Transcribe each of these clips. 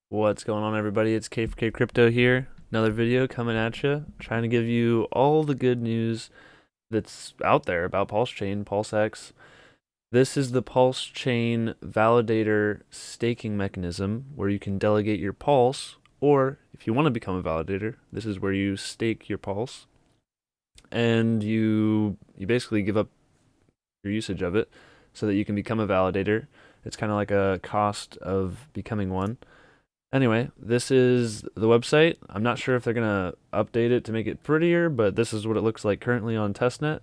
What's going on, everybody? It's K4K Crypto here. Another video coming at you, trying to give you all the good news that's out there about Pulsechain, Pulsex. This is the Pulsechain validator staking mechanism where you can delegate your pulse, or if you want to become a validator, this is where you stake your pulse and you basically give up your usage of it so that you can become a validator. It's kind of like a cost of becoming one. Anyway, this is the website. I'm not sure if they're going to update it to make it prettier, but this is what it looks like currently on testnet.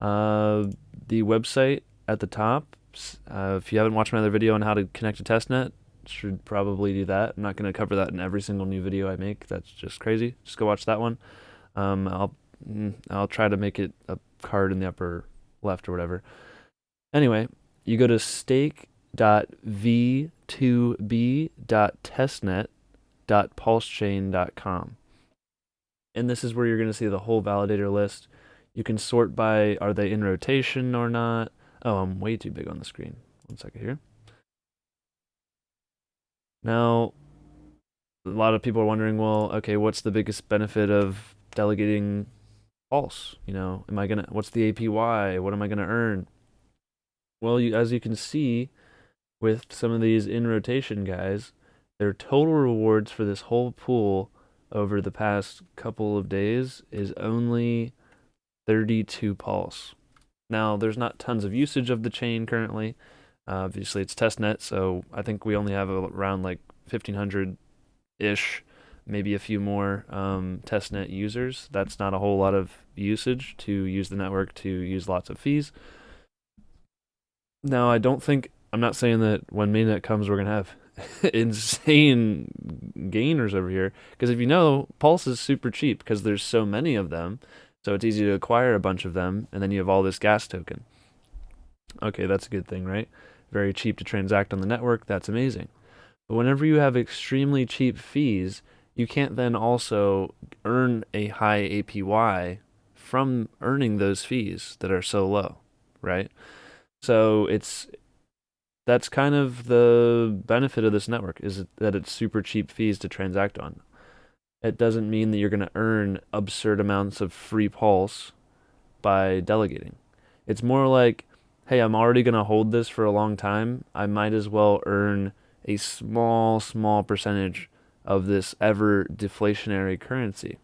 The website at the top, if you haven't watched my other video on how to connect to testnet, should probably do that. I'm not going to cover that in every single new video I make. That's just crazy. Just go watch that one. I'll try to make it a card in the upper left or whatever. Anyway, you go to stake.v2b.testnet.pulsechain.com. And this is where you're going to see the whole validator list. You can sort by are they in rotation or not. Oh, I'm way too big on the screen. One second here. Now, a lot of people are wondering, well, okay, what's the biggest benefit of delegating pulse? What's the APY? What am I gonna earn? Well, as you can see with some of these in rotation guys, their total rewards for this whole pool over the past couple of days is only 32 pulse. Now, there's not tons of usage of the chain currently. Obviously, it's testnet, so I think we only have around like 1,500 ish, maybe a few more testnet users. That's not a whole lot of usage to use the network to use lots of fees. Now, I'm not saying that when mainnet comes, we're going to have insane gainers over here. Because if you know, Pulse is super cheap because there's so many of them. So it's easy to acquire a bunch of them, and then you have all this gas token. Okay, that's a good thing, right? Very cheap to transact on the network. That's amazing. But whenever you have extremely cheap fees, you can't then also earn a high APY from earning those fees that are so low, right? So that's kind of the benefit of this network is that it's super cheap fees to transact on. It doesn't mean that you're going to earn absurd amounts of free pulse by delegating. It's more like, hey, I'm already going to hold this for a long time. I might as well earn a small percentage of this ever deflationary currency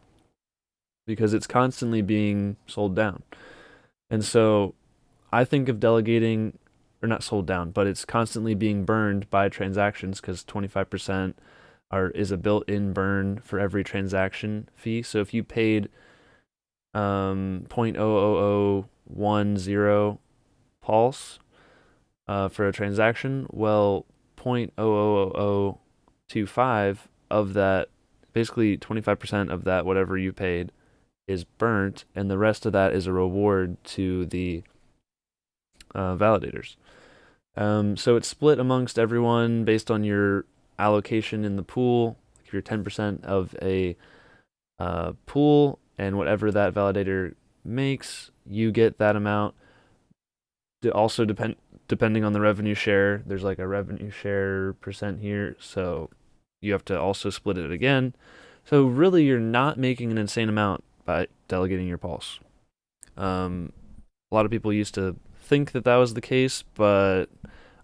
because it's constantly being sold down. And so I think of delegating, or not sold down, but it's constantly being burned by transactions because 25% is a built-in burn for every transaction fee. So if you paid 0.00010 pulse for a transaction, well, 0.00025 of that, basically 25% of that, whatever you paid, is burnt, and the rest of that is a reward to the validators. So it's split amongst everyone based on your allocation in the pool. If you're 10% of a pool and whatever that validator makes, you get that amount. Also depending on the revenue share, there's like a revenue share percent here, so you have to also split it again. So really, you're not making an insane amount by delegating your pulse. A lot of people used to think that that was the case, but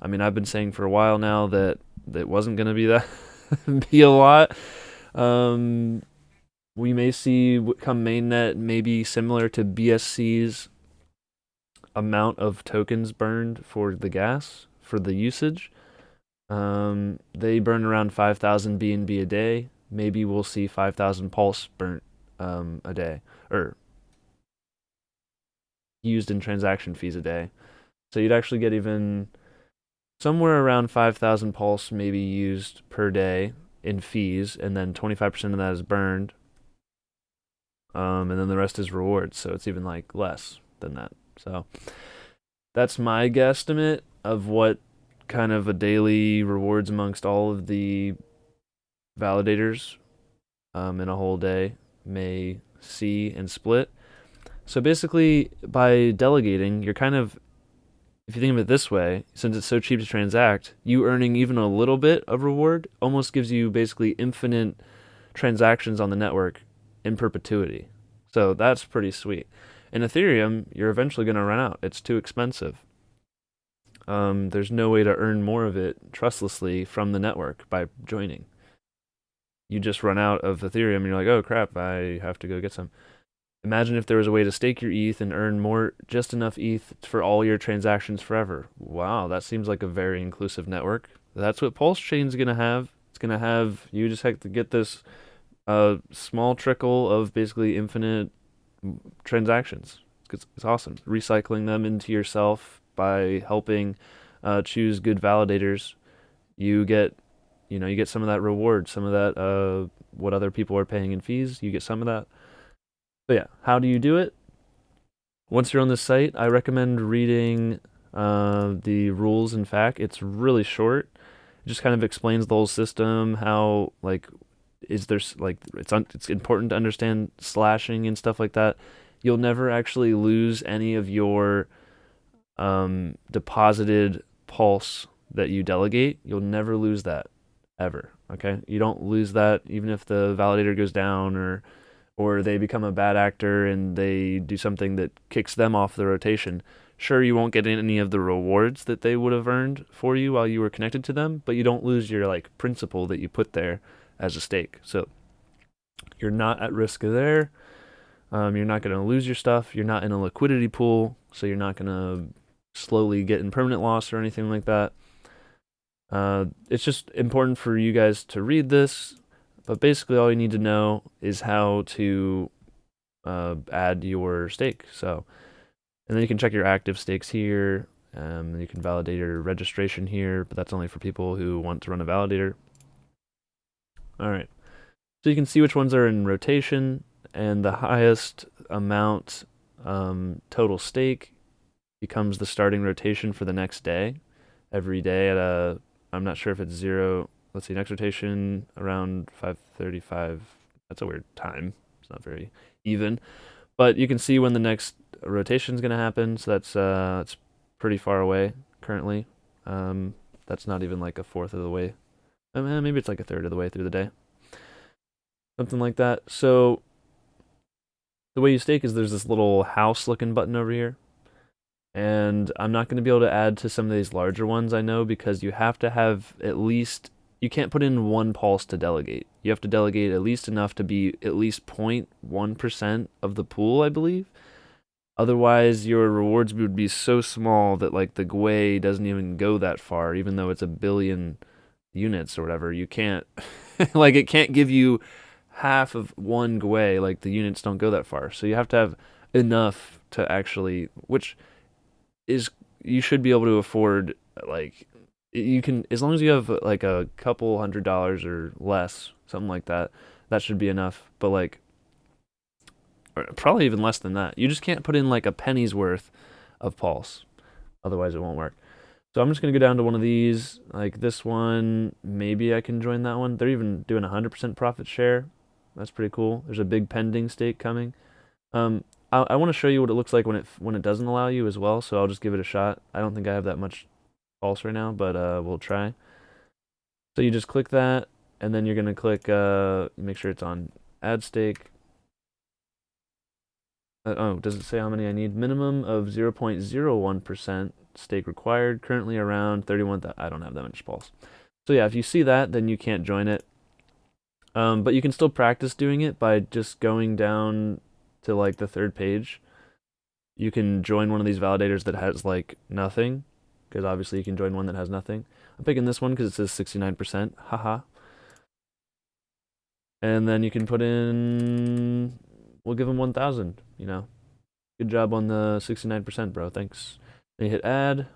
I mean, I've been saying for a while now that it wasn't going to be that be a lot. We may see come mainnet maybe similar to BSC's amount of tokens burned for the gas for the usage. They burn around 5,000 BNB a day. Maybe we'll see 5,000 pulse burnt a day, or used in transaction fees a day. So you'd actually get even somewhere around 5,000 pulse maybe used per day in fees, and then 25% of that is burned. And then the rest is rewards, so it's even like less than that. So that's my guesstimate of what kind of a daily rewards amongst all of the validators in a whole day may see and split. So basically, by delegating, you're kind of, if you think of it this way, since it's so cheap to transact, you earning even a little bit of reward almost gives you basically infinite transactions on the network in perpetuity. So that's pretty sweet. In Ethereum, you're eventually going to run out. It's too expensive. There's no way to earn more of it trustlessly from the network by joining. You just run out of Ethereum and you're like, oh crap, I have to go get some. Imagine if there was a way to stake your ETH and earn more, just enough ETH for all your transactions forever. Wow, that seems like a very inclusive network. That's what Pulsechain's gonna have. It's gonna have, you just have to get this small trickle of basically infinite transactions. It's awesome. Recycling them into yourself by helping choose good validators. You get, you get some of that reward, some of that what other people are paying in fees. You get some of that. But yeah, how do you do it? Once you're on this site, I recommend reading the rules and FAQ. It's really short. It just kind of explains the whole system, how like is there like it's important to understand slashing and stuff like that. You'll never actually lose any of your deposited pulse that you delegate. You'll never lose that ever. Okay, you don't lose that even if the validator goes down or they become a bad actor and they do something that kicks them off the rotation. Sure, you won't get any of the rewards that they would have earned for you while you were connected to them, but you don't lose your like principal that you put there as a stake. So you're not at risk there. You're not going to lose your stuff. You're not in a liquidity pool, so you're not going to slowly get in permanent loss or anything like that. It's just important for you guys to read this, but basically all you need to know is how to add your stake. So, and then you can check your active stakes here. You can validate your registration here, but that's only for people who want to run a validator. All right. So you can see which ones are in rotation, and the highest amount total stake becomes the starting rotation for the next day. Every day at I'm not sure if it's 0. Let's see, next rotation around 5:35. That's a weird time. It's not very even. But you can see when the next rotation is going to happen. So that's it's pretty far away currently. That's not even like a fourth of the way. Maybe it's like a third of the way through the day. Something like that. So the way you stake is there's this little house looking button over here. And I'm not going to be able to add to some of these larger ones, I know, because you have to have at least, you can't put in one pulse to delegate. You have to delegate at least enough to be at least 0.1% of the pool, I believe. Otherwise, your rewards would be so small that like the GWei doesn't even go that far, even though it's 1 billion units or whatever. You can't, like it can't give you half of one GWei, like the units don't go that far. So you have to have enough to actually, which is, you should be able to afford, like you can, as long as you have like a couple $100 or less, something like that, that should be enough. But like, or probably even less than that. You just can't put in like a penny's worth of pulse, otherwise it won't work. So I'm just gonna go down to one of these, like this one. Maybe I can join that one. They're even doing 100% profit share. That's pretty cool. There's a big pending stake coming. I want to show you what it looks like when it doesn't allow you as well. So I'll just give it a shot. I don't think I have that much pulse right now, but we'll try. So you just click that, and then you're gonna click make sure it's on add stake. Oh, does it say how many I need? Minimum of 0.01% stake required. Currently around 31. I don't have that much pulse. So yeah, if you see that, then you can't join it. But you can still practice doing it by just going down to like the third page. You can join one of these validators that has like nothing, because obviously you can join one that has nothing. I'm picking this one because it says 69%. Haha. And then you can put in, we'll give them 1,000, Good job on the 69%, bro. Thanks. Then you hit add.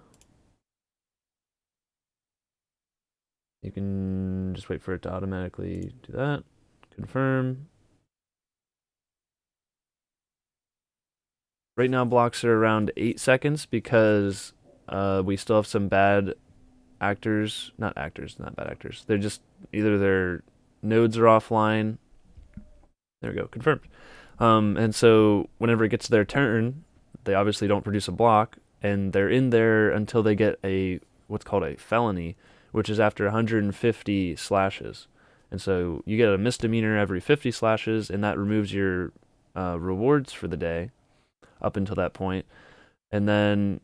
You can just wait for it to automatically do that. Confirm. Right now blocks are around 8 seconds because we still have some bad actors. Not bad actors. They're just either their nodes are offline. There we go, confirmed. And so whenever it gets to their turn, they obviously don't produce a block. and they're in there until they get a what's called a felony, which is after 150 slashes. And so you get a misdemeanor every 50 slashes, and that removes your rewards for the day up until that point. And then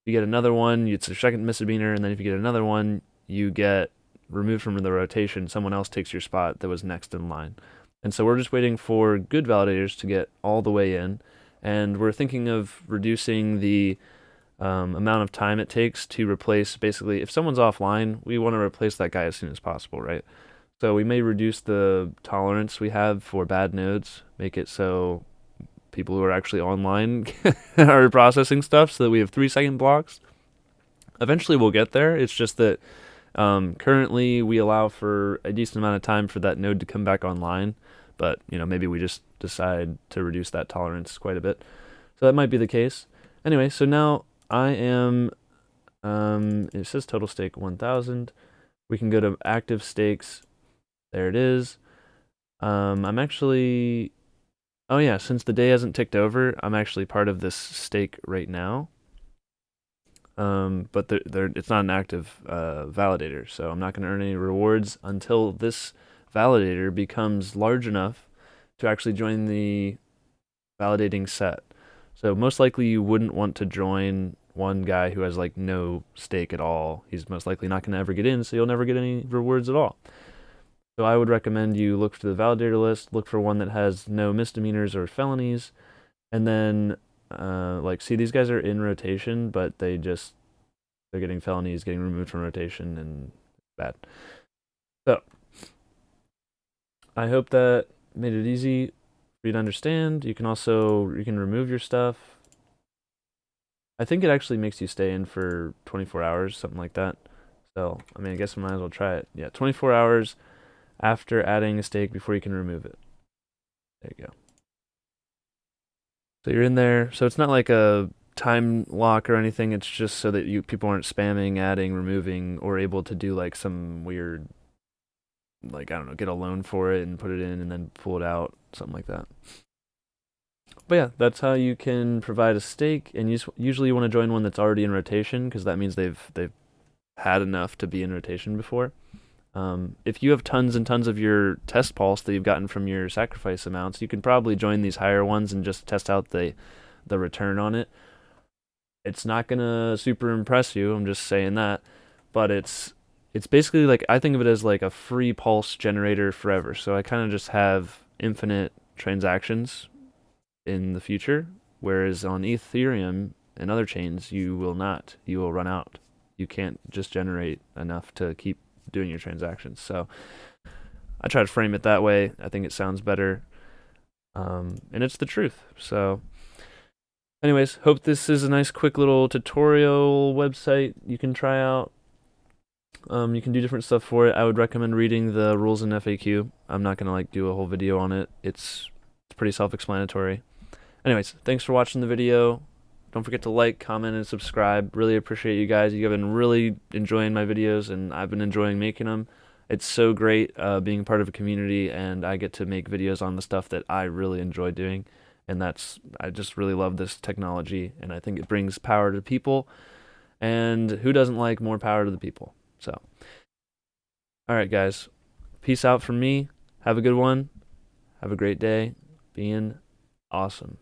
you get another one, it's your second misdemeanor, and then if you get another one, you get removed from the rotation. Someone else takes your spot that was next in line. And so we're just waiting for good validators to get all the way in, and we're thinking of reducing the amount of time it takes to replace. Basically, if someone's offline, we want to replace that guy as soon as possible, right? So we may reduce the tolerance we have for bad nodes, make it so people who are actually online are processing stuff so that we have 3-second blocks. Eventually we'll get there. It's just that currently we allow for a decent amount of time for that node to come back online, but maybe we just decide to reduce that tolerance quite a bit. So that might be the case. Anyway, so now I am, it says total stake 1,000. We can go to active stakes. There it is. I'm actually, oh yeah, since the day hasn't ticked over, I'm actually part of this stake right now. But it's not an active validator, so I'm not going to earn any rewards until this validator becomes large enough to actually join the validating set. So most likely you wouldn't want to join one guy who has like no stake at all. He's most likely not going to ever get in, so you'll never get any rewards at all. So I would recommend you look for the validator list, look for one that has no misdemeanors or felonies, and then see, these guys are in rotation, but they're getting felonies, getting removed from rotation, and bad. So I hope that made it easy for you to understand. You can remove your stuff. I think it actually makes you stay in for 24 hours, something like that. So I guess I might as well try it. Yeah, 24 hours after adding a stake before you can remove it. There you go. So you're in there. So it's not like a time lock or anything. It's just so that people aren't spamming, adding, removing, or able to do like some weird, like, I don't know, get a loan for it and put it in and then pull it out, something like that. But yeah, that's how you can provide a stake. And usually you want to join one that's already in rotation, because that means they've had enough to be in rotation before. If you have tons and tons of your test pulse that you've gotten from your sacrifice amounts, you can probably join these higher ones and just test out the return on it. It's not gonna super impress you, I'm just saying that, but it's basically like, I think of it as like a free pulse generator forever. So I kind of just have infinite transactions in the future, whereas on Ethereum and other chains, you will not. You will run out. You can't just generate enough to keep doing your transactions. So I try to frame it that way. I think it sounds better, and it's the truth. So anyways, hope this is a nice quick little tutorial website you can try out. You can do different stuff for it. I would recommend reading the rules and FAQ. I'm not gonna do a whole video on it. It's pretty self-explanatory. Anyways, thanks for watching the video. Don't forget to like, comment, and subscribe. Really appreciate you guys. You've been really enjoying my videos, and I've been enjoying making them. It's so great being part of a community, and I get to make videos on the stuff that I really enjoy doing. And I just really love this technology, and I think it brings power to people. And who doesn't like more power to the people? So, all right, guys. Peace out from me. Have a good one. Have a great day. Being awesome.